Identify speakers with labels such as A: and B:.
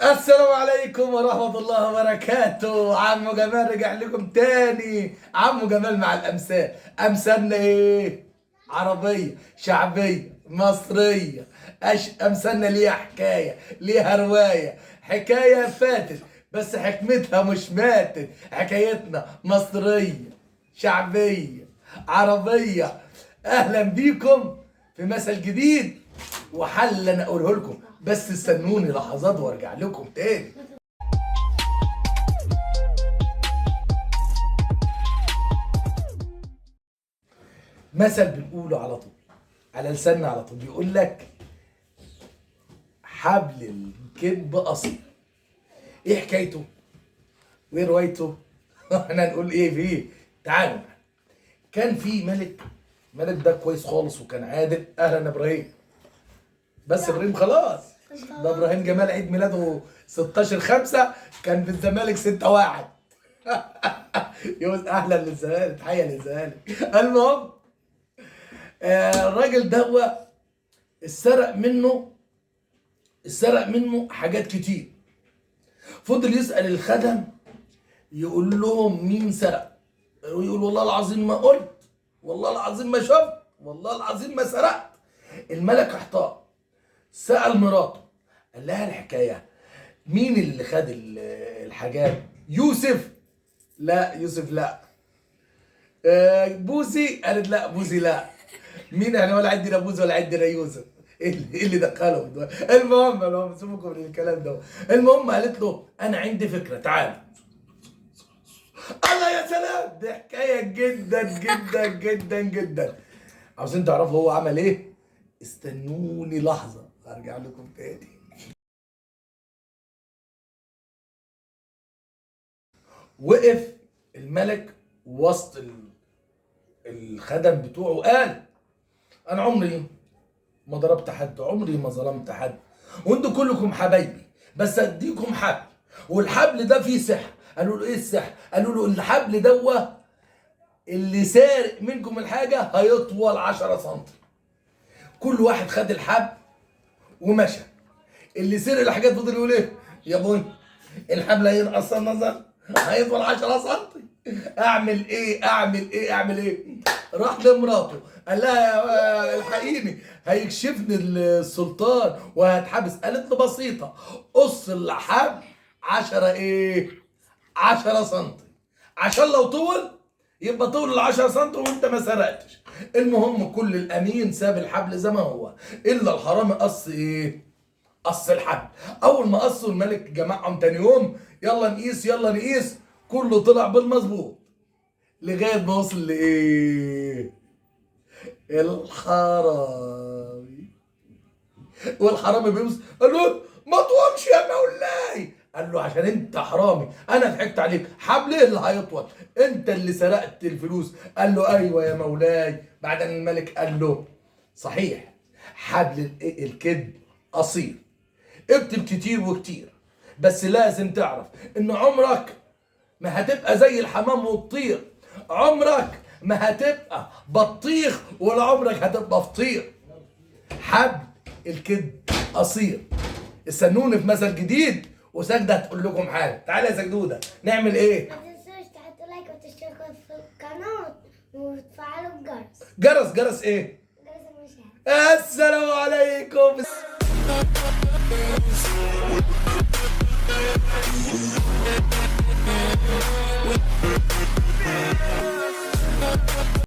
A: السلام عليكم ورحمة الله وبركاته. عمو جمال رجع لكم تاني. عمو جمال مع الأمثال. أمثالنا إيه؟ عربية، شعبية، مصرية. أمثالنا ليها حكاية، ليها رواية. حكاية فاتت بس حكمتها مش ماتت. حكايتنا مصرية، شعبية، عربية. أهلا بيكم في مثل جديد وحل انا اقوله لكم، بس استنوني لحظات وارجع لكم تاني. مثل بنقوله على طول على لساننا على طول، بيقول لك حبل الكذب قصير. ايه حكايته وايه روايته؟ احنا هنقول ايه فيه؟ تعالوا معانا. كان في ملك. الملك ده كويس خالص وكان عادل. اهلا يا ابراهيم. بس ابراهيم خلاص. ده ابراهيم جمال عيد ميلاده 16/5، كان في الزمالك 6-1. يوز اهلا للزمالك، تحيه للزمالك. المهم الراجل ده هو اتسرق منه حاجات كتير. فضل يسأل الخدم، يقول لهم مين سرق، ويقول والله العظيم ما قلت، والله العظيم ما شفت، والله العظيم ما سرقت. الملك احتار، سأل مراته، قال لها الحكاية مين اللي خد الحاجات؟ يوسف؟ لا يوسف لا. بوسي؟ قالت لا بوسي لا. مين؟ احنا ولا عندنا بوسي ولا عندنا يوسف. إيه اللي دخلهم دول؟ المهم سيبكم من الكلام ده. المهم قالت له انا عندي فكره، تعال. الله يا سلام، دي حكايه جدا جدا جدا جدا. عاوزين تعرفوا هو عمل ايه؟ استنوني لحظه هرجع لكم تاني. وقف الملك وسط الخدم بتوعه، قال انا عمري ما ضربت حد، عمري ما ظلمت حد، وانتوا كلكم حبايبي، بس اديكم حبل، والحبل ده فيه سحر. قالوا له ايه السحر؟ قالوا له الحبل دوه اللي سارق منكم الحاجه هيطول 10 سم. كل واحد خد الحبل ومشى. اللي سرق الحاجات فضل يقول ايه يا ابوي؟ الحبل هينقص النظر، هيطول 10 سم. اعمل ايه؟ راح لمراته قال لها الحقيني هيكشفني السلطان وهتحبس. قالت له بسيطه، قص الحبل 10 سم، عشان لو طول يبقى طول ال10 سم وانت ما سرقتش. المهم كل الامين ساب الحبل زي ما هو، الا الحرامي قص الحبل. اول ما قصوا الملك جمعهم تاني يوم، يلا نقيس يلا نقيس، كله طلع بالمظبوط لغايه ما وصل الحرامي. والحرامي بيبص قال له ما تقومش يا مولاي. قال له عشان انت حرامي انا ضحكت عليك، حبل ايه اللي هيطول؟ انت اللي سرقت الفلوس. قال له ايوه يا مولاي. بعدين الملك قال له صحيح حبل الكذب قصير، اكتب كتير وكتير، بس لازم تعرف ان عمرك ما هتبقى زي الحمام والطير، عمرك ما هتبقى بطيخ ولا عمرك هتبقى فطير. حبل الكذب قصير. استنوني في مثل جديد، وسجدة هتقول لكم حاجة. تعالى يا سجدودة نعمل ايه؟
B: ما تنسوش تحطوا لايك وتشتركوا في القناة وتفعلوا الجرس.
A: جرس ايه؟
B: جرس المشاهدة.
A: السلام عليكم.